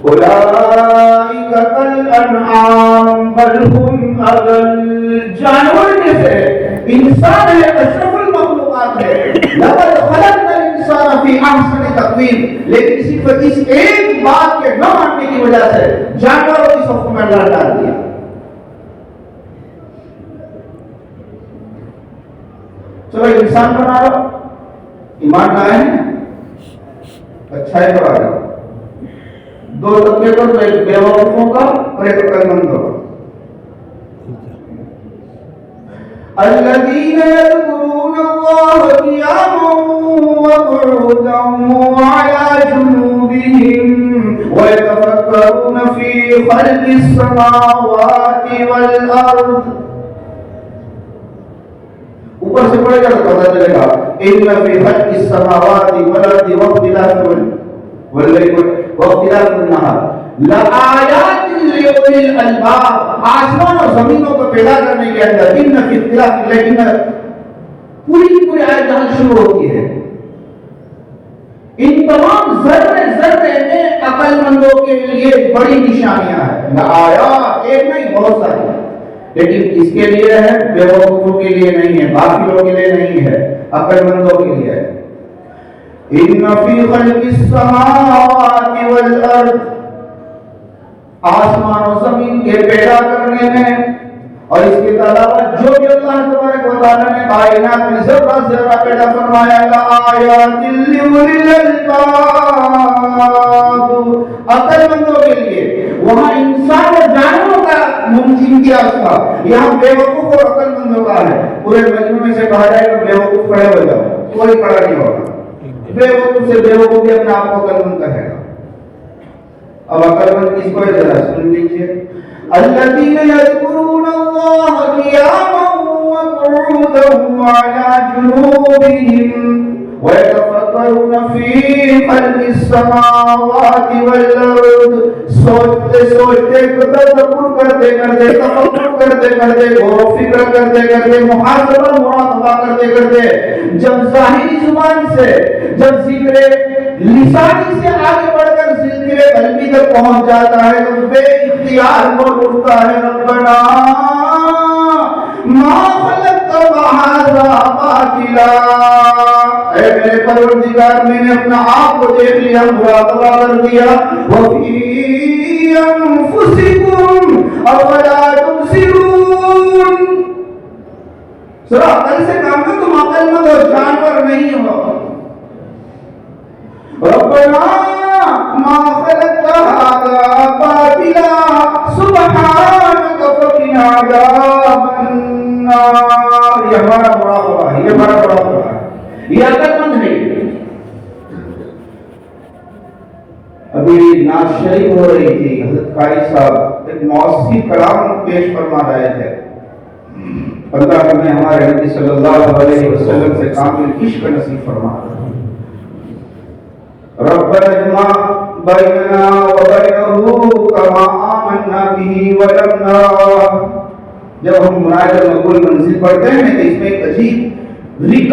اولئک کالانعام بل هم اضل، جانور میں سے انسان ہے اشرف المخلوقات ہے، لقد خلقنا الانسان فی احسن تقویم، لیکن صرف اس ایک بات کے نہ ماننے کی وجہ سے جانوروں کی صف میں اللہ ڈال دیا۔ چلو انسان بنا لو، ایمان لائے ہیں، اچھائی پر آ جاؤ، دو طبقے پر، ایک بیوقوفوں کا اور ایک عقل مندوں کا۔ الذين يذكرون الله قياما وقعودا وعلى جنوبهم ويتفكرون في خلق السماوات والأرض۔ اوپر سے پڑھے گا تو پتہ چلے گا ان فی خلق السماوات والارض واختلاف واللیل واختلاف النہار لآیات لأولی الالباب، آسمان اور زمینوں کو پیدا کرنے کے اندر ان فی اختلاف، لیکن پوری آیت جہاں شروع ہوتی ہے ان تمام ذرے ذرے میں عقل مندوں کے لیے بڑی نشانیاں ہیں۔ لآیات ایک نہیں بہت ساری، لیکن کس کے لیے ہے؟ بیوقوفوں کے لیے نہیں ہے، باقیوں کے لیے نہیں ہے، عقل مندوں کے لیے ہے۔ ان فی خلق السماوات والارض، آسمان و زمین کے پیدا کرنے میں اور اس کے علاوہ جو بھی اللہ تبارک و تعالی نے کائنات میں ذرہ ذرہ پیدا فرمایا، لآیات لأولی الالباب، عقل مندوں کے لیے۔ وہاں انسان اور جانوروں کا امتیاز تھا، یہاں بے وقوف اور عقل مندوں کا ہے۔ پورے مجموعے سے کہا جائے کہ بے وقوف کھڑے ہو جاؤ، کوئی کھڑا نہیں ہوگا، بے وقوف سے بے وقوف بھی اپنے آپ کو عقل مند کہے گا۔ اب عقل مند کس کو ہے ذرا سن لیجیے۔ الذین یذکرون اللہ قیاما وقعودا وعلی جنوبہم وَيَتَفَكَّرُونَ فِي خَلْقِ السَّمَاوَاتِ وَالْأَرْضِ، سوچتے سوچتے، تدبر کرتے کرتے، تفکر کرتے کرتے، غور و فکر کرتے کرتے، محاسبہ مراقبہ کرتے کرتے، جب ظاہری زبان سے، جب ذکر لسانی سے آگے بڑھ کر ذکر قلبی تک پہنچ جاتا ہے تو بے اختیار بول اٹھتا ہے، ربنا ما خلقت هذا باطلا، اے میرے پروردگار میں نے اپنا آپ کو دیکھ لیا، مراقبہ کر دیا۔ وَفِي أَنفُسِكُمْ أَفَلَا تُبْصِرُونَ، ذرا عقل سے کام لو، تم عقل مند اور جانور نہیں ہو۔ ربنا ما خلقت هذا باطلا سبحانك فقنا عذاب النار۔ یہ ہمارا مراقبہ ہے، یہ ہمارا مراقبہ ہے، یہ عقل مند نہیں۔ ابھی نعت شریف ہو رہی تھی، حضرت قاری صاحب ایک موسیقی کلام پیش فرما رہے تھے۔ اللہ ہمیں ہمارے نبی صلی اللہ علیہ وسلم سے کامل عشق نصیب فرما۔ ربنا اجمع بیننا وبینہ کما آمنا بہ ولم نرہ۔ جب ہم مناجات مقبول منزل پڑھتے ہیں تو اس میں ایک عجیب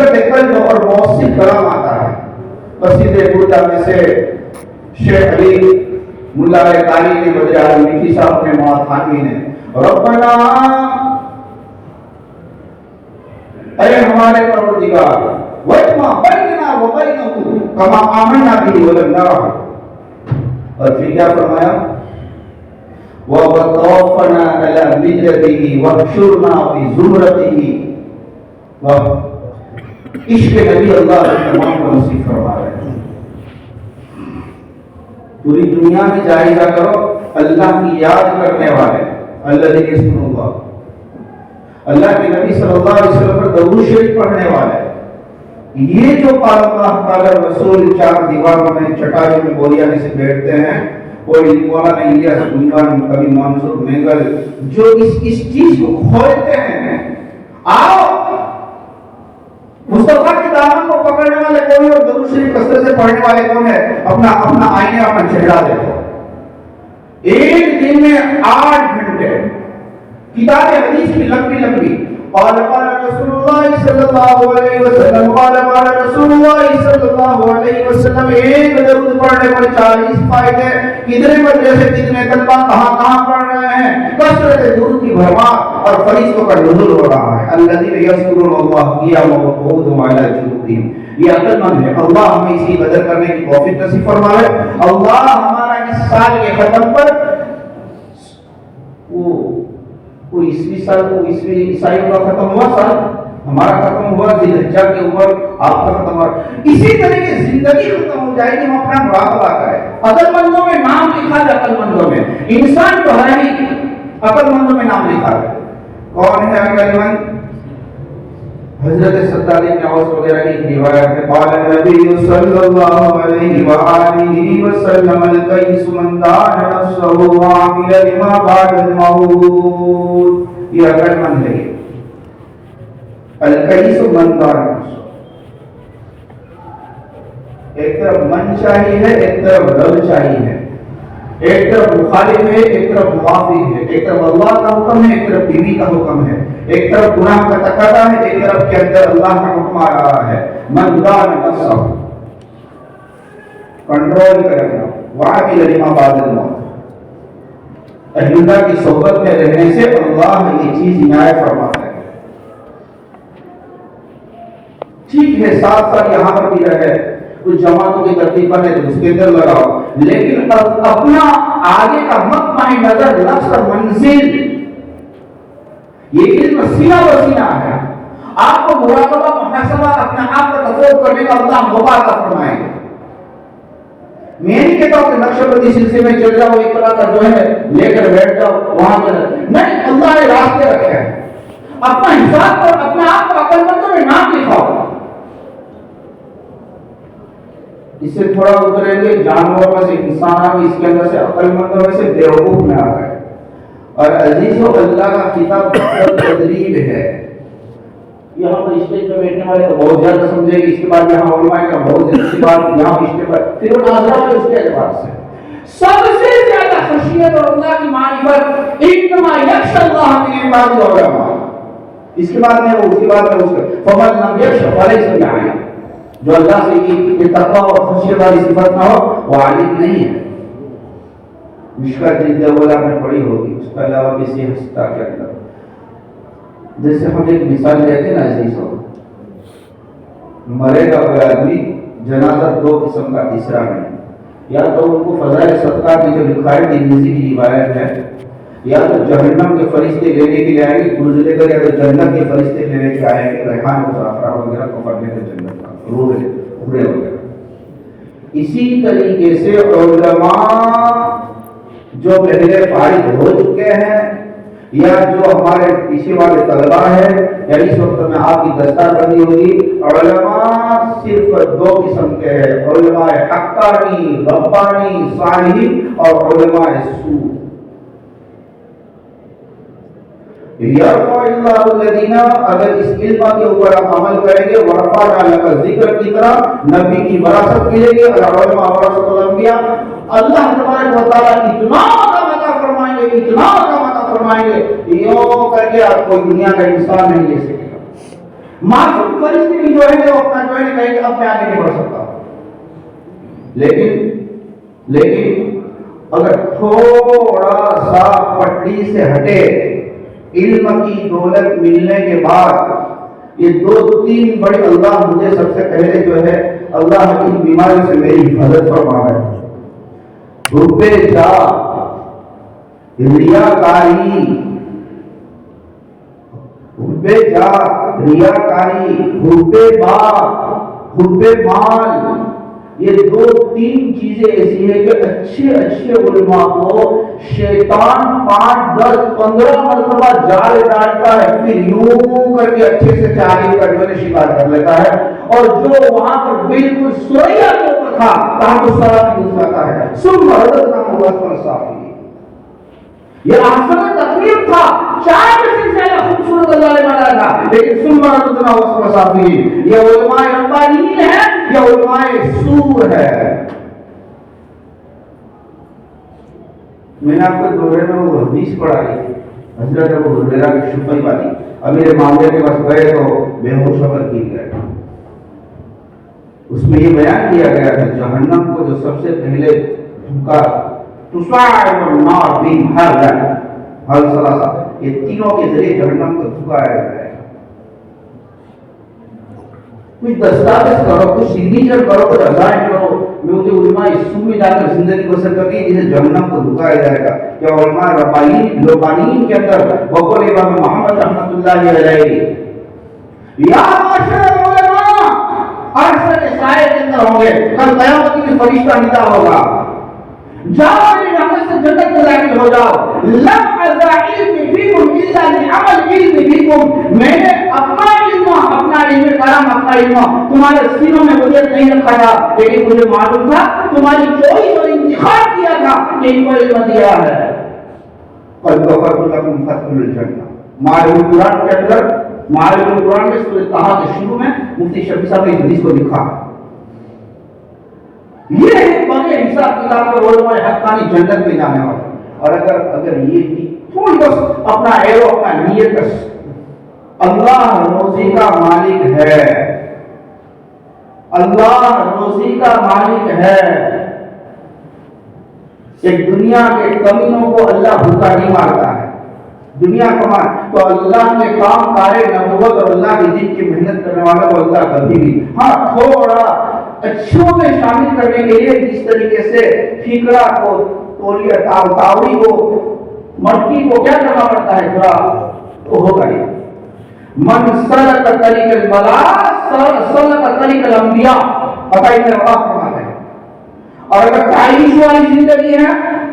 رقت قلب اور موسیقی کلام آتا ہے۔ قصیدہ بردا میں سے شیخ علی ملا قاری نے، بدر عالم میٹھی صاحب نے، مواد خانوی نے، ربنا اے ہمارے پروردگار وَاجْمَعْ بَيْنَنَا وَبَيْنَهُ كَمَا آمَنَّا بِهِ وَلَمْ نَرَهُ، اور پھر کیا فرمایا؟ وَتَوَفَّنَا عَلَى مِلَّتِهِ وَاحْشُرْنَا فِي زُمْرَتِهِ۔ عشق نبی اللہ کے تمام کو نصیب فرما رہے ہیں۔ پوری دنیا میں جائزہ کرو، اللہ کی یاد کرنے والے، الذین یذکرون اللہ، اللہ کے نبی صلی اللہ علیہ وسلم پر درود شریف پڑھنے والے، یہ جو اللہ تعالی رسول چار دیواروں میں چٹائی میں بوریانے سے بیٹھتے ہیں، کوئی مولانا الیاس گنگان، کبھی منظور مینگل، جو اس چیز کو کھولتے ہیں، آؤ مصطفیٰ کے دامن کو پکڑنے والے کون ہے اور درود شریف کثرت سے پڑھنے والے کون ہے؟ اپنا آئینے، اپنا چہرہ دیکھو۔ ایک دن میں 8 گھنٹے کتاب حدیث کی لمبی لمبی قال قال رسول اللہ صلی اللہ علیہ وسلم قال قال رسول اللہ صلی اللہ علیہ وسلم ایک درود پڑھنے پر 40 فائدے. کتنے مدرسے کتنے طلبہ کہاں پڑھ رہے ہیں. کثرت درود کی بھرمار اور فرشتوں کا نزول ہو رہا ہے. الذین یذکرون اللہ قیاما وقعودا وعلی جنوبہم. یہ عقل مند ہے. اللہ ہمیں اسی قدر کرنے کی توفیق نصیب فرمائے. اللہ ہمارا اس سال کے ختم پر کوئی عیسوی سال کو عیسائیوں کا ختم ہوا سال ہمارا ختم ہوا ذی الحجہ کے اوپر آپ کا ختم ہوا. اسی طرح کی زندگی ختم ہو جائے گی. ہم اپنا مراقبہ کریں. عقل مندوں میں نام لکھا ہے. عقل مندوں میں انسان تو ہے ہی, عقل مندوں میں نام لکھا ہے. کون ہے عقل مند؟ حضرت صداد بن اوس وغیرہ کی روایت ہے. قال النبی صلی اللہ علیہ وآلہ وسلم القیس من دان نفسه وعمل لما بعد الموت. یہ عقل مند ہے. القیس من دان نفسه. ایک طرف من چاہیے ہے, ایک طرف رب چاہیے ہے. ایک طرف مخالف ہے, ایک طرف موافق ہے. ایک طرف اللہ کا حکم ہے, ایک طرف بیوی کا حکم ہے. ایک طرف گناہ کا تقاضا ہے, ایک طرف کے اندر اللہ کا حکم آ رہا ہے. من دان نفسه, کنٹرول کرنا. وعمل لما بعد الموت. اہل اللہ کی صحبت میں رہنے سے اللہ یہ چیز عنایت فرماتا ہے. ٹھیک ہے 7 سال یہاں پر بھی رہے, کچھ جماعتوں کی ترتیب کرنے تو اس کے اندر لگاؤ, لیکن اپنا آگے کا مقطع نظر, لفظ منزل, یہ علم سینہ بسینہ ہے. آپ کو مراقبہ محاسبہ اپنے آپ کا تصور کرنے کا اللہ موقع عطا فرمائے. میں نہیں کہتا ہوں کہ نقشہ بندی سلسلے میں چل جاؤ, ایک طرح کا جو ہے لے کر بیٹھ جاؤ وہاں چل. نہیں, اللہ نے راستے رکھے ہیں. اپنا حساب پر اپنے آپ کو عقل مندوں میں نام لکھاؤ. اس سے تھوڑا اتریں گے, جانوروں میں سے انسان آ گئے, اس کے اندر سے عقل مندوں میں سے بیوقوف میں آ گئے. اور عزیزو, اللہ کا کتاب تدریب ہے. یہاں پر اسٹیج پہ بیٹھنے والے تو بہت زیادہ سمجھے گی, اس کے بعد یہاں علماء کا بہت زیادہ بات یہاں اسٹیج پر, پھر وہ ناظرہ ہے اس کے اعتبار سے. سب سے زیادہ خشیت اور اللہ کی معرفت انما یخشی اللہ من عباد العلماء. اس کے بعد میں وہ اس کے بعد میں اس کا فمن لم یخش فلیس بعالم. جو اللہ سے کی تقوی اور خشیت والی صفت نہ ہو وہ عالم نہیں ہے. مشکل جلد اول آپ نے پڑھی ہوگی. اس کے علاوہ کسی ہستا کے اندر جیسے ہم ایک مثال لیتے ہیں نا عزیزوں, مرے گا کوئی آدمی, جنازہ 2 قسم کا. تیسرا نہیں, یا تو ان کو فضائل صدقہ کی جو لکھا ہے ترمذی کی روایت ہے, یا تو جہنم کے فرشتے لینے کے لیے آئیں گے گرز لے کر, یا تو جنت کے فرشتے لینے کے آئیں گے ریحان و زعفران وغیرہ کو پڑھنے کے جنت کا روح اڑے وغیرہ. اسی طریقے سے علماء جو پہلے فارغ ہو چکے ہیں یا جو ہمارے پیچھے والے طلبہ ہیں, یا اس وقت میں آپ کی دستار بندی ہوگی, علماء صرف 2 قسم کے ہیں. علماء حقانی, ربانی, صالحین, اور علماء سوء. یرفع اللہ الذین, اگر اس علم کے اوپر آپ عمل کریں گے, ورفعنا لک ذکر کی طرح نبی کی وراثت ملے گی. اور علماء ورثۃ الانبیاء, اللہ تبارک و تعالیٰ اتنا مقام عطا فرمائیں گے, اتنا مقام عطا فرمائیں گے, یوں کر کے آپ کوئی دنیا کا انسان نہیں لے سکے گا. معصوم فرشتے بھی جو ہے وہ اپنا جو ہے کہیں کہ اب میں آگے نہیں بڑھ سکتا. لیکن اگر تھوڑا سا پٹڑی سے ہٹے, علم کی دولت ملنے کے بعد یہ 2-3 بڑے, اللہ مجھے سب سے پہلے جو ہے اللہ کی بیماری سے میری حفاظت فرمائے. ربے جا, ریاکاری, ربے جا, ریاکاری, ربے با, ربے مال, یہ 2-3 چیزیں ایسی ہیں کہ اچھے علماء کو شیطان 5-10-15 مرتبہ جال ڈالتا ہے, پھر یوں کر کے اچھے سے چالی کا جو ہے شکار کر لیتا ہے. اور جو وہاں پر بالکل سوریا کے اوپر تھا تاہم اس طرح بھی جاتا ہے. ثم رددنا اسفل سافلین, یہ آسمان تقریب تھا, چاہے سے زیادہ خوبصورت اللہ نے بنایا تھا, لیکن ثم رددنا اسفل سافلین. یہ علماء ربانیین ہے, یہ علماء سوء ہے. میں نے آپ کو دوڑے میں وہ حدیث پڑھائی حضرت ابو ہریرہ کی شفائی والی. امیر معاویہ کے پاس گئے تو بے ہوش ہو کر گر گئے. اس میں یہ بیان کیا گیا تھا جہنم کو جو سب سے پہلے دھکا تصاعد النار بہل ثلاثہ، یہ تینوں کے ذریعے جہنم کو دھکایا جائے. کچھ دستاویز کرو، کچھ سگنیچر کرو، کچھ ازائن کرو. مجھے علماء سو میں جا کر زندگی بسر کرتی ہے جسے جہنم کو دھکایا جائے گا. کیا علماء ربانیین کے اندر بقول امام محمد رحمۃ اللہ علیہ یا معاشر العلماء عرش کے سائے کے اندر ہوں گے. کل قیامت میں فرشتہ ندا ہوگا، جاؤ میری رحمت سے جنت میں داخل ہو جاؤ. لم ازع علم فیکم الا لعمل علم فیکم، میں نے اپنا علم کرام اپنا علم تمہارے سینوں میں مجھے نہیں رکھا تھا، لیکن مجھے معلوم تھا تمہاری چوائس اور انتخاب کیا تھا کہ ان کو علم دیا ہے. قد غفرت لکم فادخلوا الجنہ. معارف القرآن کے اندر معارف القرآن میں سورۃ طٰہٰ کے شروع میں مفتی شفیع صاحب نے اس حدیث کو لکھا. یہ ہے بغیر حساب کتاب کے علماء حقانی جنت میں جانے والے. اور اگر یہ بھی تھوڑی بس اپنا ایرو اپنا نیت کر، اللہ روزی کا مالک ہے، اللہ روزی کا مالک ہے. ایک دنیا کے کمینوں کو اللہ بھوکا نہیں مارتا ہے. دنیا کمان تو اللہ کے کام کارے نبوت اور اللہ کے دین کی محنت کرنے والا کو اللہ کبھی بھی تھوڑا اچھوں میں شامل کرنے کے لیے جس طریقے سے ٹھیکرا کو تولیہ تاوری کو مٹی کو کیا کرنا پڑتا ہے تھوڑا تو ہوگا ہی. من سلک طریق البلاء سلک طریق الانبیاء بتائیے میرا بات فرماتے ہیں. اور اگر تعیش والی زندگی ہے،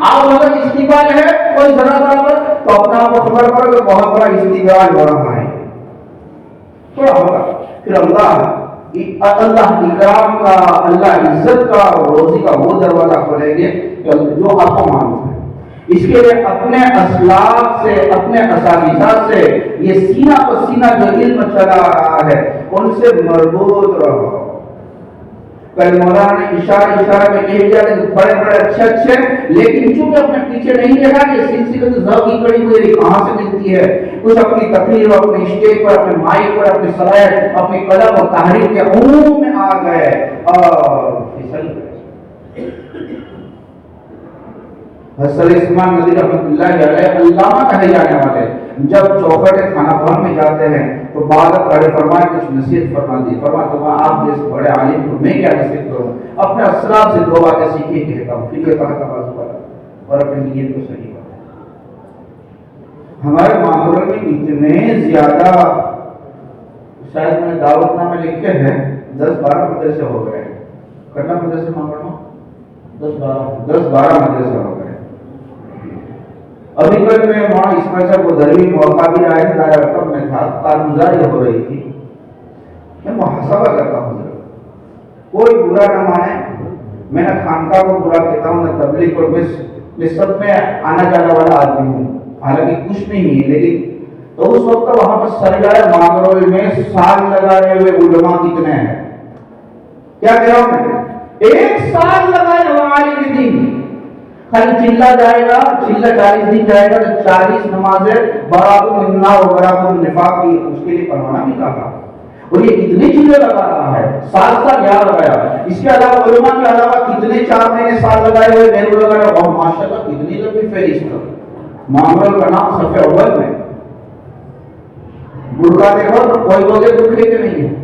آپ اگر استقبال ہے کوئی ذرا برابر تو اپنا آپ کو خبر پڑے کہ بہت بڑا استقبال ہو رہا ہے تھوڑا ہوگا. پھر اللہ اکرام کا، اللہ عزت کا اور روزی کا وہ دروازہ کھولیں گے جو آپ کو معلوم ہے. اس کے لیے اپنے اسلاف سے، اپنے اساتذہ سے یہ سینہ پر سینہ جو علم چلا رہا ہے ان سے مربوط رہو. کل مولانا نے اشارہ میں کہہ دیا کہ بڑے بڑے اچھے لیکن چونکہ اپنے پیچھے نہیں دیکھا کہ سلسلے ذوق کی کڑی ہوئی کہاں سے ملتی ہے. کچھ اپنی تقریر اور اپنے اسٹیج پر، اپنے مائک پر، اپنی صلاحیت، اپنی قلم اور تحریر کے عموم میں آ گئے اور پھسل گئے. حضرت عثمان ندوی رحمۃ اللہ علیہ علامہ کہے جانے والے جب چوکھٹ خانہ بھون میں جاتے ہیں تو بعد بڑے فرمائے کچھ نصیحت فرما دی. فرما تو آپ جیسے بڑے عالم کو میں کیا نصیحت کروں، اپنے اسلاف سے دو باتیں سیکھے کہتا ہوں، پھر یہ کہا کا بازو والا اور اپنی نیت کو صحیح بات. ہمارے معاملے میں اتنے زیادہ شاید میں نے دعوت نامے لکھے ہیں 10-12 مدرسے ہو گئے. کرنا مدرسے معاملوں 10-12 مدرسے ہو گئے. ابھی کل میں وہاں اسماعیل صاحب کو دروی موقع بھی آئے تھے، دائرہ رقم میں تھا، کارگزاری ہو رہی تھی. میں محاسبہ کرتا ہوں، کوئی برا نہ مانے، میں نہ خانقاہ کو برا کہتا ہوں نہ تبلیغ کو. میں سب میں آنا جانا والا آدمی ہوں، حالانکہ کچھ نہیں ہے. لیکن تو اس وقت وہاں پر سرگاہ مانگرول میں سال لگائے ہوئے علماء کتنے ہیں؟ کیا کہہ رہا ہوں میں؟ 1 سال لگائے ہوئے عالم دین. خالی چلہ جائے گا، چلہ 40 دن جائے گا تو 40 نمازیں برات النار و برات النفاق کی اس کے لیے پڑھوانا بھی کہا. اور یہ کتنے چیزیں لگا رہا ہے، سال یاد لگایا. اس کے علاوہ علماء کے علاوہ کتنے 4 مہینے سال لگائے ہوئے نہرو لگایا. اور ماشاءاللہ کتنی لمبی فہرست. معاملہ کا نام صفحہ اول میں. برقع دیکھو تو کوئی لوگ برقعے کے نہیں ہے.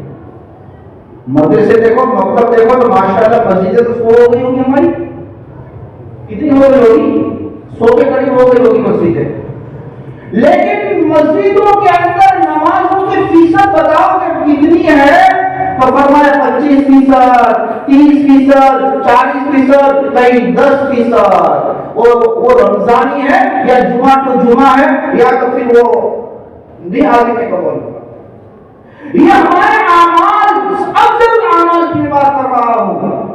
مدرسے دیکھو، مکتب دیکھو تو ماشاءاللہ مسجدیں تو سو ہو گئی ہوگی ہماری، کتنی ہو گئی ہوگی، 100 کے قریب ہو گئی ہوگی مسجدیں. لیکن مسجدوں کے اندر نمازوں کی فیصد بتاؤ کہ کتنی ہے؟ تو فرمایا 25%، 30%، 40%، کہیں 10%. وہ رمضانی ہے یا جمعہ تو جمعہ ہے یا تو پھر وہ دیہاتی میں قبول ہوگا. یہ ہمارے اعمال، افضل اعمال کی بات کر رہا ہوں.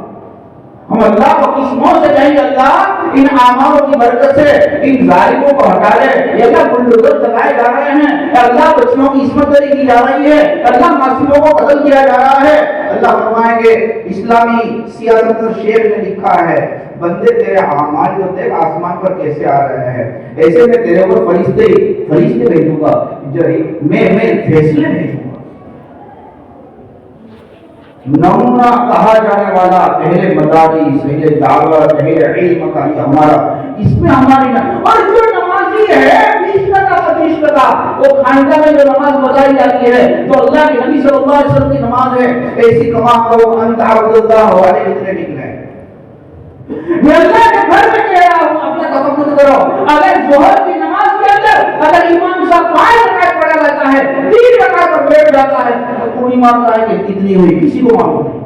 ہم اللہ کو کس موت سے کہیں اللہ ان اعمالوں کی برکت سے ان ظالموں کو ہٹا لے. یہ اللہ بلڈوزر چلائے جا رہے ہیں، اللہ بچیوں کی عصمت دری کی جا رہی ہے، اللہ معصوموں کو قتل کیا جا رہا ہے. اللہ فرمائیں گے اسلامی سیاست شیخ نے لکھا ہے بندے تیرے اعمال جو دیکھ آسمان پر کیسے آ رہے ہیں، ایسے میں تیرے اوپر فرشتے بھیجوں گا، میں فیصلے بھیجوں گا۔ نمونہ کہا جانے والا اہل مدارس، اہل دعوت، اہل علم کا یہ ہمارا، اس میں ہماری اور جو نمازی ہے 20% وہ خانقاہ میں جو نماز بتائی جاتی ہے تو اللہ کے نبی صلی اللہ علیہ وسلم کی نماز ہے، ایسی کما کرو انت عبد اللہ والے اتنے نکلے۔ میں اللہ کے گھر میں کہہ رہا ہوں اپنا تفکر کرو، اگر ظہر کی نماز کے اندر اگر امام صاحب 5 رکعت پڑھا جاتا ہے، 3 رکعت پر بیٹھ جاتا ہے تو کوئی مانتا ہے کہ کتنی ہوئی، کسی کو معلوم نہیں،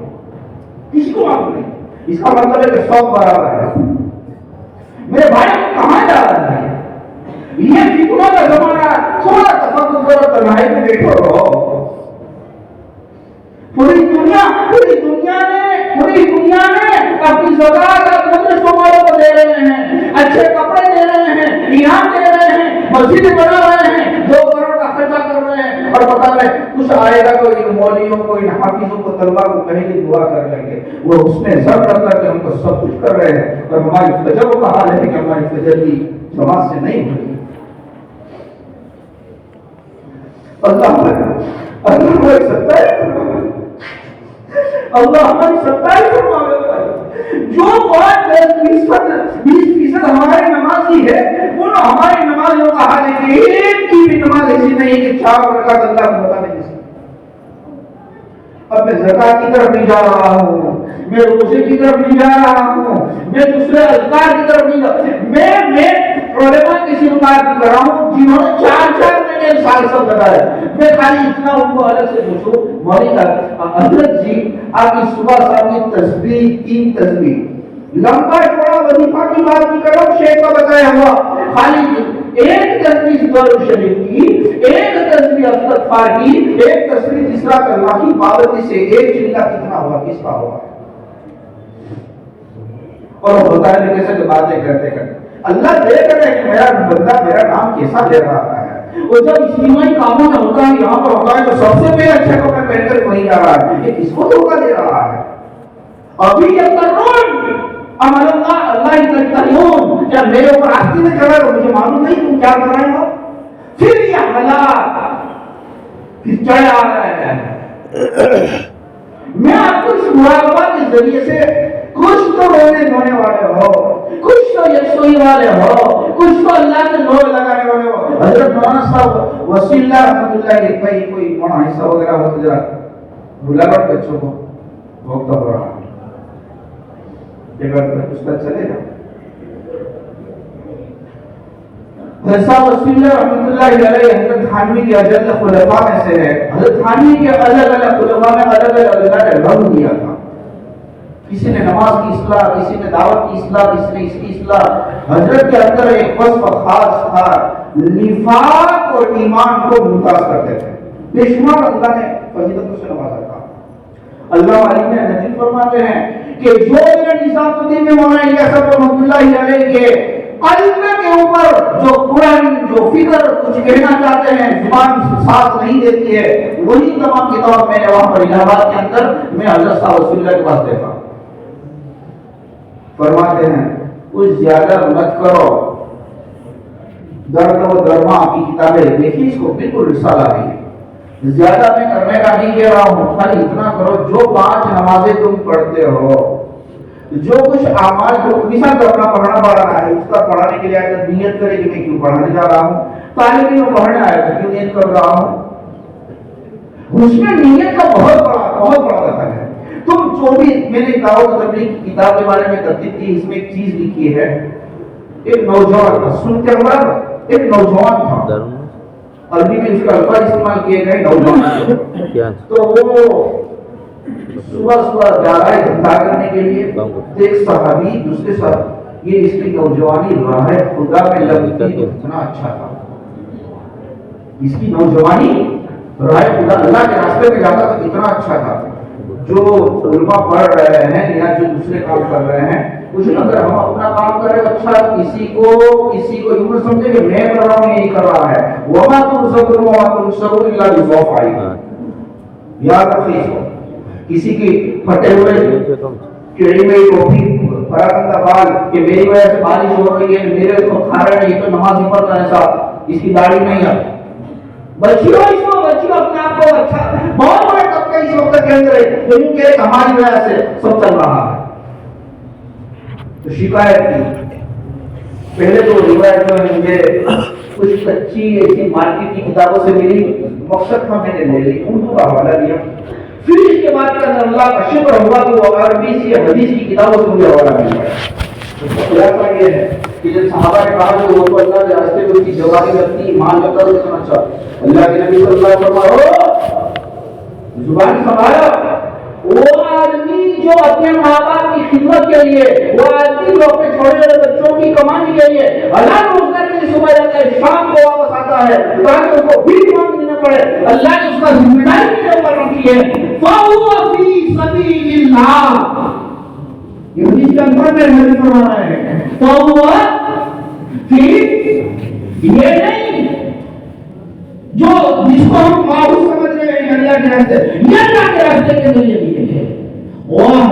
کسی کو معلوم نہیں۔ اس کا مطلب ہے کہ 100 برابر ہے۔ میرے بھائی کہاں جا رہا ہے؟ یہ فتنوں کا زمانہ، تھوڑا تفکر کرو، تنہائی میں بیٹھو رہو۔ پوری دنیا نے اپنی زکات مدرسوں والوں کو دے رہے ہیں، اچھے کپڑے دے رہے ہیں، انعام دے رہے ہیں، مسجد بنا رہے ہیں، 2 کروڑ کا خرچہ کر رہے ہیں، اور پتہ نہیں کچھ آئے گا تو ان مولویوں کو، ان حافظوں کو، طلبا کو کہیں گے دعا کر لیں گے، وہ اس میں سب کر کے ہم کو سب کچھ کر رہے ہیں، اور ہماری فجر کا حال ہے کہ ہماری فجر کی جماعت سے نہیں ہوئی۔ اللہ ہماری ستائی فرماوے۔ جو بات 20% ہمارے نمازی ہے، ان ہماری نمازوں کا حال ہے کہ ایک کی بھی نماز ایسی نہیں کہ 4 رکعت اللہ کو بتا نہیں۔ اب میں زکات کی طرف نہیں جا رہا ہوں، میں روزے کی طرف نہیں جا رہا ہوں، میں دوسرے اذکار کی طرف نہیں جا رہا ہوں، میں علماء کی صفات کی کر رہا ہوں جنہوں نے 4 مہینے سال سب بتایا۔ میں خالی اتنا ان کو الگ سے پوچھوں، مولوی حضرت جی آپ کی صبح شام کی تسبیح 3 تسبیح، لمبا چوڑا وظیفہ کی بات نہیں کر رہا ہوں، شیخ کا بتایا ہوا، خالی ایک تسبیح درود شریف کی، ایک تسبیح استغفار کی، ایک تسبیح تیسرا کلمہ کی پابندی سے ایک چیز کا کتنا ہوا، کس کا ہوا؟ اور ہوتا ہے کیسے باتیں کرتے اللہ دیکھ رہے کہ میرا بندہ میرا نام کیسا لے رہا ہے۔ وہ جب اجتماعی کاموں میں ہوتا ہے، یہاں پر ہوتا ہے تو سب سے پہلے اچھے کپڑے پہن کر وہی جا رہا ہے، یہ کس کو دھوکہ دے رہا ہے؟ ابھی یہ ترون عمل اللہ تریون، جب میرے اوپر آستی میں چڑھا تو مجھے معلوم نہیں تم کیا کر رہے ہو۔ پھر یہ حالات پھر چڑھے آ رہے ہیں۔ میں آپ کو اس مراقبہ کے ذریعے سے کچھ تو رونے دھونے والے ہو، کچھ تو یکسوئی والے ہو، کچھ تو اللہ سے نور لگانے والے ہو۔ حضرت مولانا صاحب وسیع اللہ رحمۃ اللہ علیہ بھائی کوئی مولانا حصہ وغیرہ ہو تو ذرا بلا کر بچوں کو وقت ہو رہا ہے استاد چلے گا۔ حضرت وسیع اللہ رحمۃ اللہ علیہ حضرت تھانوی کے اجل خلفاء میں سے ہے۔ حضرت تھانوی کے الگ الگ خلفاء میں الگ الگ رنگ دیا تھا، کسی نے نماز کی اصلاح، کسی نے دعوت کی اصلاح، کسی نے اس کی اصلاح۔ حضرت کے اندر ایک وصف خاص تھا، نفاق اور ایمان کو ممتاز کرتے تھے، بے شمار اللہ نے فضیلتوں سے نوازا تھا۔ اللہ علی نے نظیر فرماتے ہیں کہ جو میرے نظام الدین میں مولانا الیاس رحمۃ اللہ علیہ کے قلب کے اوپر جو قرآن جو فکر کچھ کہنا چاہتے ہیں زبان ساتھ نہیں دیتی ہے، وہی تمام کتاب میں نے وہاں پر الہ آباد کے اندر میں حضرت صاحب رسول اللہ کے پاس دیکھا۔ فرماتے ہیں کچھ زیادہ مت کرو، درد و درما کی کتابیں دیکھیے، اس کو بالکل رسالہ ہے، زیادہ میں کرنے کا نہیں کہہ رہا ہوں، خالی اتنا کرو جو 5 نمازیں تم پڑھتے ہو، جو کچھ اعمال جو مثال تو اپنا پڑھنا پڑ رہا ہے، اس کا پڑھانے کے لیے آئے تو نیت کرے کہ میں کیوں پڑھانے جا رہا ہوں، طالب علم پڑھنے آئے تو کیوں نیت کر رہا ہوں، اس میں نیت کا بہت بڑا دخل ہے۔ تم جو بھی میں نے دعوت و تبلیغ کی کتاب کے بارے میں ترتیب کی، اس میں ایک چیز لکھی ہے، ایک نوجوان تھا، سنتے عمر ایک نوجوان تھا، عربی میں اس کا الفاظ استعمال کیے گئے نوجوان، تو وہ صبح جا رہا ہے دھندا کرنے کے لیے، ایک صحابی دوسرے صاحب یہ اس کی نوجوانی راہ خدا میں لگتی تو اتنا اچھا تھا، اس کی نوجوانی راہ خدا اللہ کے راستے میں جاتا تو اتنا اچھا تھا۔ جو علماء پڑھ رہے ہیں یا جو دوسرے کام کر رہے ہیں، کچھ اگر ہم اپنا کام کر رہے ہیں اچھا، کسی کو یوں نہ سمجھے کہ میں کر رہا ہوں یہ کر رہا ہے، وما تنصرون وما تنصرون الا بضعفاء، یاد رکھیے، کسی کی پھٹے ہوئے کیڑی میں ٹوپی پراکندا بال کہ میری وجہ سے بارش ہو رہی ہے، میرے کو کھا رہے ہیں، یہ تو نماز نہیں پڑھتا ہے صاحب، اس کی داڑھی نہیں ہے. بچیوں اپنے آپ کو اچھا بہت بڑے طبقے اس وقت کے اندر ہے جو کہ ہماری وجہ سے سب چل رہا ہے. تو شکایت کی پہلے تو روایت جو ہے مجھے کچھ کچی ایسی مارکیٹ کی کتابوں سے ملی، مقصد تھا میں نے لے لی، اردو کا حوالہ دیا. پھر اس کے بعد اللہ کا شکر ہوا کہ وہ عربی سی حدیث کی کتابوں سے مجھے حوالہ مل گیا. خلاصہ یہ ہے کہ جب صحابہ نے کہا کہ وہ تو اللہ کے راستے میں اس کی جوابی کرتی ایمان کا قدر کرنا چاہتا، اللہ کے نبی صلی اللہ علیہ وسلم زبان سنبھالا. وہ آدمی جو اپنے ماں باپ کی خدمت کے لیے، وہ آدمی جو اپنے چھوٹے چھوٹے بچوں کی کمانے کے لیے اللہ روزگار کے لیے صبح جاتا ہے، شام کو واپس آتا ہے تاکہ اس کو بھی مانگنے نہ پڑے، اللہ نے اس کا ذمہ داری میرے اوپر رکھی ہے. فَهُوَ فِي سَبِيلِ اللَّهِ. یہ حدیث کا الفاظ میں حدیث فرما رہا ہے فَهُوَ فِي، یہ نہیں جو جس کو ہم معروف سمجھ رہے ہیں اللہ کے راستے، یہ اللہ کے راستے کے ذریعے بھی ہے. واہ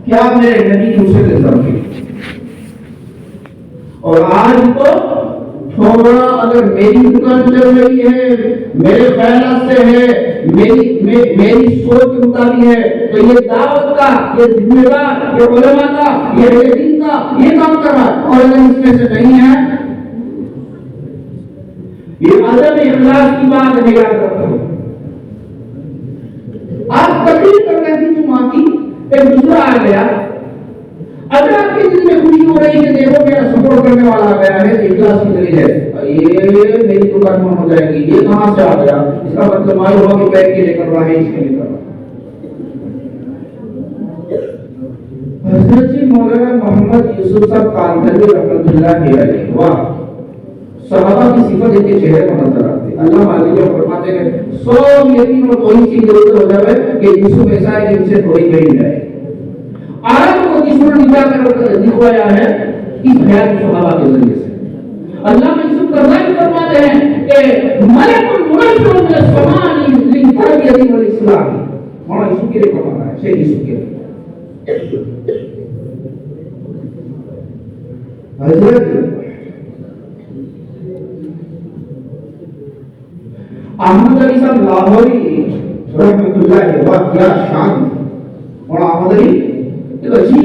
کیا میرے نبی کی اسے نظر کی. اور آج تو تھوڑا اگر میری دکان چل رہی ہے، میرے خیالات سے ہے، میری سوچ کے مطابق ہے، تو یہ دعوت کا، یہ ذمہ دار، یہ علماء کا، یہ دین کا یہ کام کر رہا ہے. اور اگر اس میں سے نہیں ہے، یہ عدم اخلاص کی بات ہے. یاد رکھو آپ تقریر کرنے کی جو مانگی، ایک دوسرا آ گیا، اگر آپ کے دل میں خوشی ہو رہی ہے دیکھو میرا سپورٹ کرنے والا آ گیا ہے، اخلاص کی دلیل ہے، یہ میری دکان میں ہو جائے گی، یہ کہاں سے آ گیا؟ اس کا مطلب معلوم ہوا کہ پیٹ کے لے کر رہا ہے، اس کے لے کر رہا ہے. حضرت مولانا محمد یوسف صاحب کانگڑی رحمۃ اللہ علیہ، واہ صحابہ کی صفت ان کے چہرے پر نظر آتی. اللہ مالک جو فرماتے ہیں 100 یتیم اور کوئی چیز ضرورت ہو جائے کہ یوسف ایسا ہے کہ اسے تھوڑی کہیں جائے. عرب کو جس نے نکاح کر دکھوایا ہے اس خیال صحابہ کے ذریعے سے. اللہ میں یوسف کا ذکر فرماتے ہیں کہ ملک المنزل من السماء لتربیت الاسلام. مولانا یوسف کے لیے فرمانا ہے، شیخ یوسف کے لیے. حضرت احمد علی صاحب لاہوری رحمۃ اللہ علیہ، کیا شان. اور احمد علی جی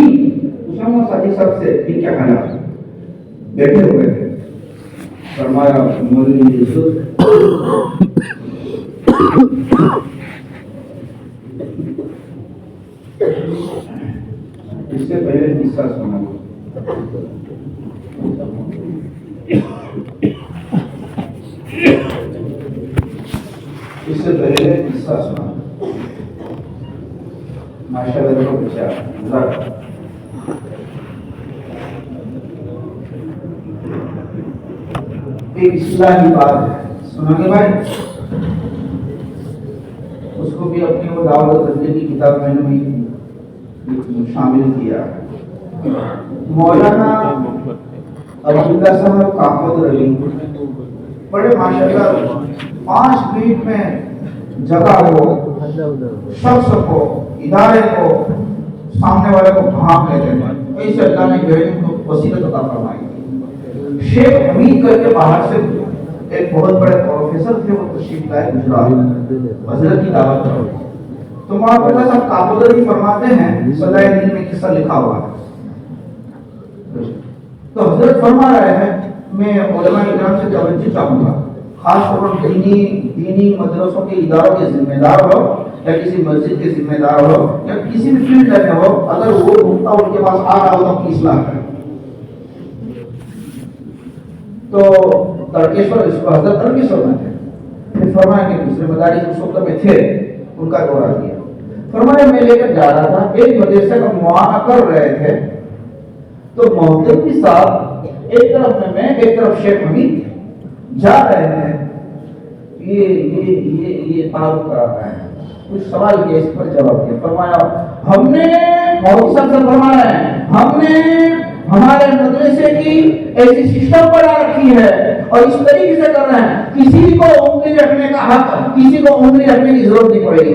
اسامہ ساتھی صاحب سے بھی کیا حالات بیٹھے ہوئے تھے، فرمایا مولوی یوسف اس سے پہلے قصہ سنا. اس سے پہلے قصہ سنا ماشاءاللہ کو بچا ایک اصلاحی بات ہے، سنا کے بھائی اس کو بھی اپنی وہ دعوت تبلیغ کی کتاب میں نے بھی شامل کیا. مولانا عبداللہ صاحب کاکود علی بڑے ماشاءاللہ 5 منٹ میں جگہ کو، شخص کو، ادارے کو، سامنے والے کو بھانپ لیتے ہیں. ایسے اللہ نے جو ہے ان کو وسیلت عطا فرمائی. شیخ حمید کر کے باہر سے ایک بہت بڑے پروفیسر تھے، وہ تشریف لائے گجرات حضرت کی دعوت پر. تو مولانا صاحب کاکود علی فرماتے ہیں صلاح دین میں قصہ لکھا ہوا ہے. تو حضرت فرما رہے ہیں میں علماء کرام سے توجہ چاہوں گا، خاص طور پر دینی مدرسوں کے اداروں کے ذمہ دار ہو یا کسی مسجد کے ذمہ دار ہو یا کسی بھی فیلڈ میں ہو، اگر وہ نقطہ ان کے پاس آ رہا ہو تو اپنی اصلاح کریں. تو ترکیشور اس کو حضرت ترکیشور میں تھے. پھر فرمایا کہ دوسرے مدارس اس وقت میں تھے، ان کا دورہ کیا. فرمایا میں لے کر جا رہا تھا، ایک مدرسے کا معائنہ کر رہے تھے تو محتوی صاحب ایک طرف میں ایک طرف شیخ حمید جا رہے ہیں. یہ تعارف کرا رہے ہیں، کچھ سوال کیا، اس پر جواب دیا. فرمایا ہم نے محتوی صاحب سے فرما رہے ہیں ہم نے ہمارے مدرسے کی ایسی سسٹم بنا رکھی ہے اور اس طریقے سے کر رہے ہیں کسی کو انگلی رکھنے کا حق، کسی کو انگلی رکھنے کی ضرورت نہیں پڑے گی.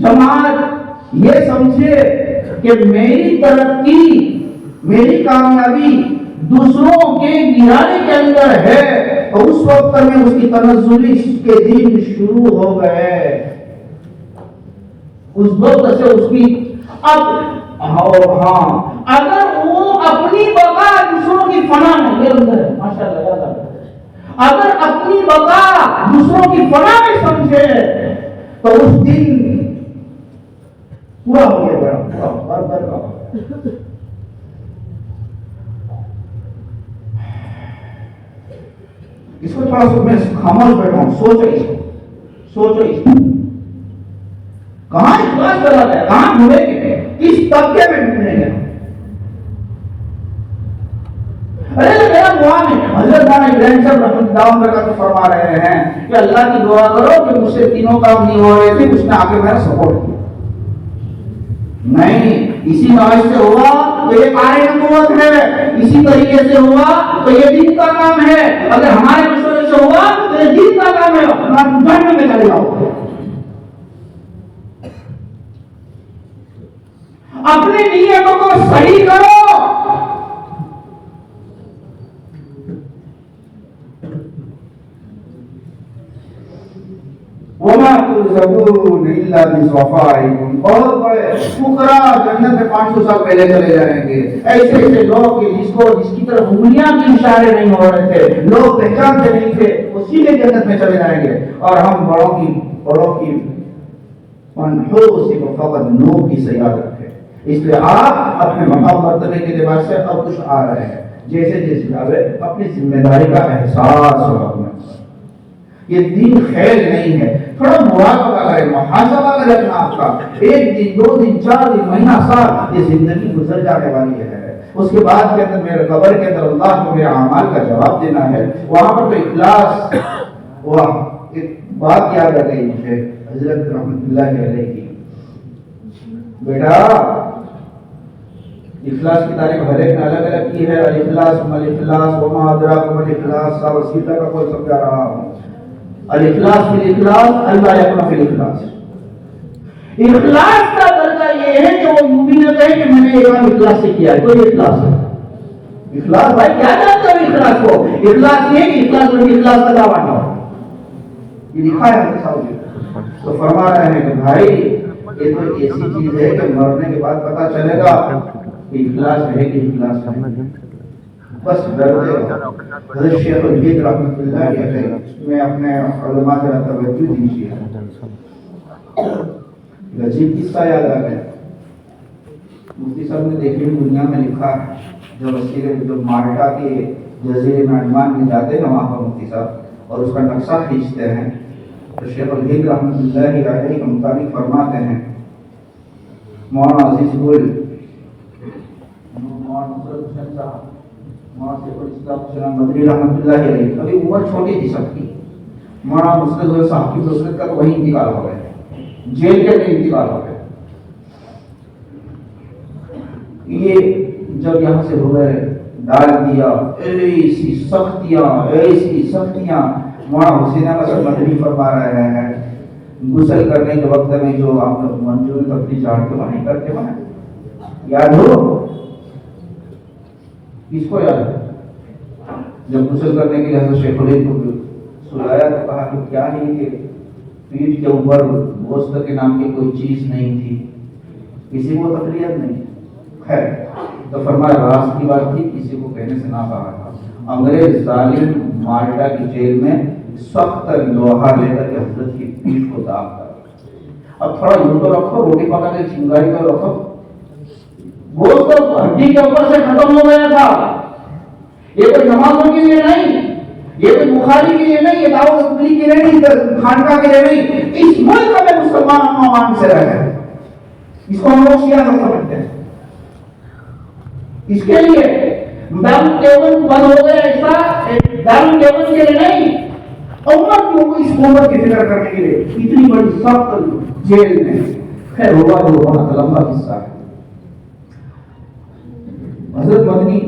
جماعت یہ سمجھے کہ میری ترقی، میری کامیابی دوسروں کے گرانے کے اندر ہے، اور اس وقت میں اس کی تنزلی کے دن شروع ہو گئے، اس وقت سے اس کی اگر وہ اپنی بقا دوسروں کی فنا میں، یہ اندر ہے ماشاءاللہ، اگر اپنی بقا دوسروں کی فنا میں سمجھے تو اس دن پورا ہو گیا، برابر کا اس کو تھوڑا سا میں خاموش بیٹھا ہوں، سوچو کہاں اخلاص کر رہا ہے، کہاں ڈھونڈیں گے، کس طبقے میں ڈھونڈیں گے؟ ارے میرا دعا میں حضرت مولانا ابراہیم صاحب رحمۃ اللہ برکاتہ فرما رہے ہیں کہ اللہ کی دعا کرو کہ مجھ سے تینوں کام نہیں ہو رہے تھے، اس نے آ کے میرا سپورٹ کیا، نہیں اسی نوعیت سے ہوا تو یہ قائم نبوت ہے، اسی طریقے سے ہوا تو یہ دین کا کام ہے، اگر ہمارے مشورے سے ہوا تو یہ دین کا کام ہے، جنت میں چلے جاؤ۔ اپنی نیتوں کو صحیح کرو، وما ترزقون الا بضعفائكم، بہت بڑے فقراء جنت میں 500 سال پہلے چلے جائیں گے، ایسے لوگ کہ جس کی طرف انگلیاں کی اشارے نہیں ہو رہے تھے، لوگ پہچانتے نہیں تھے، وہ سیدھے جنت میں چلے جائیں گے، اور ہم بڑوں کی منحوس فقط نور کی سیاحت رکھیں۔ اس لیے آپ اپنے مقام مرتبے کے اعتبار سے اب کچھ آ رہے ہیں، جیسے اپنی ذمہ داری کا احساس ہو، یہ دین خیر نہیں ہے، تھوڑا مراقبہ کریں، محاسبہ کریں اپنا آپ کا، 1 دن 2 دن 4 دن مہینہ سال، یہ زندگی گزر جانے والی ہے، اس کے بعد کے اندر میرے قبر کے اندر اللہ کو میرے اعمال کا جواب دینا ہے، وہاں پر تو اخلاص ہوا۔ ایک بات یاد آ گئی مجھے حضرت رحمۃ اللہ علیہ کی، بیٹا اخلاص کی تعریف ہر ایک نے الگ الگ کی ہے، الاخلاص ما الاخلاص وما ادراک ما الاخلاص، سا وسیلہ کا کوئی سمجھا رہا ہوں، الاخلاص فی الاخلاص اللہ یکن فی الاخلاص۔ اخلاص کا درجہ یہ ہے کہ وہ یوں بھی نہ کہے کہ میں نے یہ کام اخلاص سے کیا ہے، تو یہ اخلاص ہے۔ اخلاص بھائی کیا جانتے ہو اخلاص کو؟ اخلاص یہ کہ اخلاص میں اخلاص کا دعویٰ نہ ہو، یہ لکھا ہے حضرت صاحب تو فرما رہے ہیں کہ بھائی یہ تو ایسی چیز ہے کہ مرنے کے بعد پتہ چلے گا کہ اخلاص ہے کہ اخلاص نہیں، بس ڈرتے ہو۔ حضرت شیخ الہند رحمۃ اللہ علیہ میں اپنے علماء سے توجہ دیجیے، عجیب قصہ یاد آ گیا، مفتی صاحب نے دیکھی دنیا میں لکھا ہے، جو مالٹا کے جزیرے میں عمان میں جاتے ہیں وہاں پر مفتی صاحب اور اس کا نقشہ کھینچتے ہیں تو شیخ الہند رحمۃ اللہ علیہ کے مطابق فرماتے ہیں، مولانا عزیز گل، مدنی رحمۃ اللہ علیہ، ابھی عمر چھوٹی تھی سب کی، مولانا مسند صاحب کی مسند کا تو وہی انتقال ہو گئے، جیل کے اندر انتقال ہو گئے۔ یہ جب یہاں سے ہوئے ڈال دیا، ایسی سختیاں مولانا حسین احمد مدنی فرما رہے ہیں، غسل کرنے کے وقت میں جو آپ لوگ منجور تفریح چاہتے ہو نہیں کرتے ہیں، یاد ہو کس کو یاد ہے؟ جب غسل کرنے کے لیے حضرت شیخ الہند کو سلایا تو کہا کہ کیا نہیں کہ پیٹھ کے اوپر گوشت کے نام کی کوئی چیز نہیں تھی، کسی کو تقریب نہیں، خیر تو فرمایا راز کی بات تھی، کسی کو کہنے سے نہ کہا تھا۔ انگریز ظالم مالٹا کی جیل میں سخت لوہا لے کر کے حضرت کی پیٹھ کو داغ کر، اب تھوڑا یوں تو رکھو، روٹی پکا کے چنگاری تو رکھو، گوشت تو ہڈی کے اوپر سے ختم ہو گیا تھا، یہ کوئی نمازوں کے لیے نہیں، یہ کوئی بخاری کے لیے نہیں، یہ دعوت تبلیغ کے لیے نہیں، خانقاہ کے لیے نہیں، اس ملک میں مسلمان امن سے رہے، اس کو ہم لوگ سیاست سمجھتے ہیں، اس کے لیے دارالعلوم دیوبند بند ہو گیا، ایسا دارالعلوم دیوبند کے لیے نہیں، امت کو اس امت کی فکر کرنے کے لیے اتنی بڑی سخت جیل میں، خیر ہوا جو بہت لمبا قصہ ہے۔ حضرت مدنی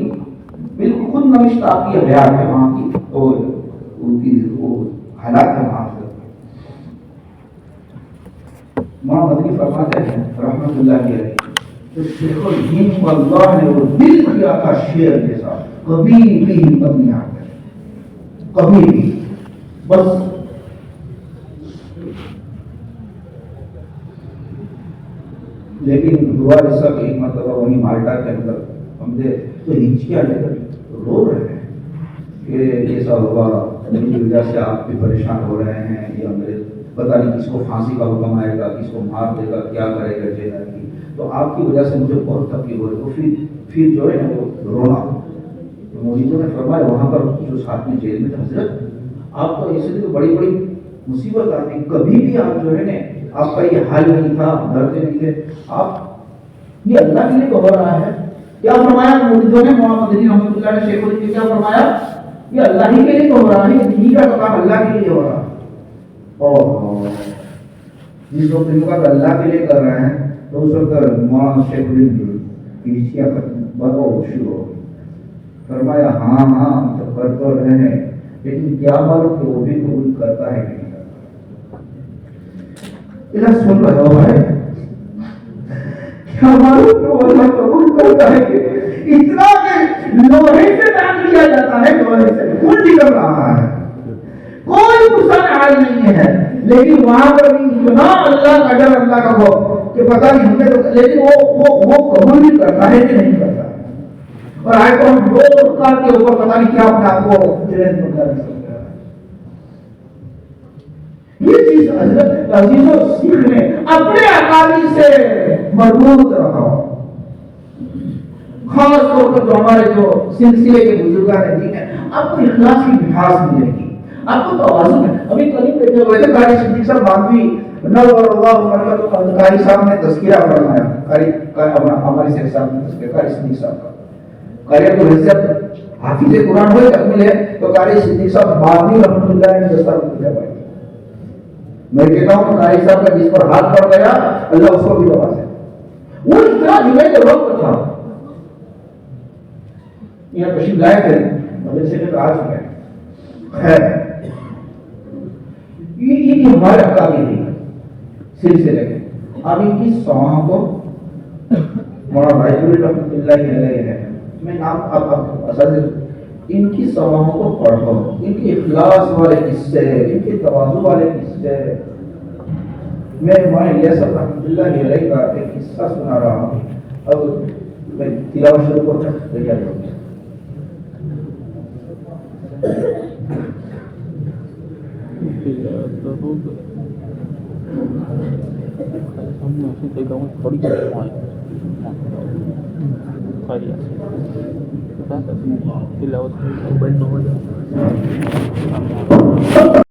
بالکل خود نوشت آپ کی حیات ہے وہاں کی، تو ان کی وہ حالات ہے وہاں سے، ماں مدنی فرماتے ہیں رحمت اللہ علیہ تو شیخ الدین کو اللہ نے وہ دل کیا تھا شیر جیسا، کبھی بھی ہمت نہیں آتا، کبھی بھی بس لیکن ہوا ایسا کہ ایک مرتبہ وہی مالٹا کے اندر ہم دے تو ہچکیاں لے کر رو رہے ہیں کہ ایسا ہوا جن کی وجہ سے آپ بھی پریشان ہو رہے ہیں، یہ انگریز پتہ نہیں کس کو پھانسی کا حکم آئے گا، کس کو مار دے گا، کیا کرے گا جیل کی، تو آپ کی وجہ سے مجھے بہت تکلیف ہو رہی ہے۔ تو پھر جو ہے نا وہ رونا، مریدوں نے فرمایا وہاں پر جو ساتھ میں جیل میں تھے، حضرت آپ تو اس لیے تو بڑی بڑی مصیبت آتی، کبھی بھی آپ جو ہے نا آپ کا یہ حال نہیں تھا، ڈرتے نہیں تھے، آپ یہ اللہ کے لیے تو ہو رہا ہے۔ کیا فرمایا مریدوں نے، محمد علی رحمۃ اللہ نے شیخ الدین کیا فرمایا، یہ اللہ ہی کے لیے تو ہو رہا ہے، یہ دینی کا تو کام اللہ کے لیے ہو رہا ہے۔ اور جس وقت ان کا اللہ کے لیے کر رہے ہیں تو اس وقت مولانا شیخ الدین کی ہچکیاں بہت شروع ہو گئی۔ فرمایا ہاں ہاں ہم تو کر تو رہے ہیں، لیکن کیا معلوم کہ وہ بھی قبول کرتا ہے کہ نہیں کرتا۔ اللہ سن رہے ہو بھائی، کیا معلوم کہ وہ اللہ قبول کرتا ہے کہ اتنا کہ لوہے سے ڈال دیا جاتا ہے، لوہے سے خون نکل رہا ہے، کوئی غصہ حال نہیں ہے، لیکن وہاں پر بھی اتنا اللہ کا ڈر، اللہ کا خوف کہ پتہ نہیں ہمیں تو، لیکن وہ قبول بھی کرتا ہے کہ نہیں کرتا۔ اور آئے تو ہم دو رخسار کے اوپر پتہ نہیں کیا اپنے آپ کو چیلنج کرنا نہیں سکتا۔ یہ چیز حضرت عزیزوں سیکھ نے اپنے اکابر سے مربوط رکھا، خاص طور پر جو ہمارے جو سلسلے کے بزرگان دین ہیں، آپ کو اخلاص کی مٹھاس ملے گی، آپ کو توازن ہے۔ ابھی قریب بیٹھے ہوئے تھے قاری صدیق صاحب باندھی نور اللہ برکاتہ، قاری صاحب نے تذکرہ فرمایا، قاری ہمارے شیخ صاحب نے تذکرہ قاری صدیق صاحب کا، قاری عبد الحسن حافظ قرآن ہوئے تکمیل ہے تو قاری صدیق صاحب باندھی رحمۃ اللہ نے دستار کیا بھائی۔ میں کہتا ہوں قاری صاحب کا جس پر ہاتھ پڑ گیا اللہ اس کو بھی دبا دے، وہ اتنا جنید وقت تھا۔ یہاں تشریف لائے تھے مدرسے میں تو آ چکے ہیں، خیر یہ ہمارے اکابر ہیں سلسلے کے۔ اب ان کی سواں کو مولانا بھائی پوری رحمۃ اللہ علیہ ہے، میں نام اب اصل ان کی سواہوں کو پڑھو، ان کی اخلاص والے قصے، ان کے تواضع والے قصے۔ میں مولانا الیاس صاحب رحمۃ اللہ علیہ کا ایک قصہ سنا رہا ہوں، اب میں تلاوت شروع کرتا ہوں۔ تلاوت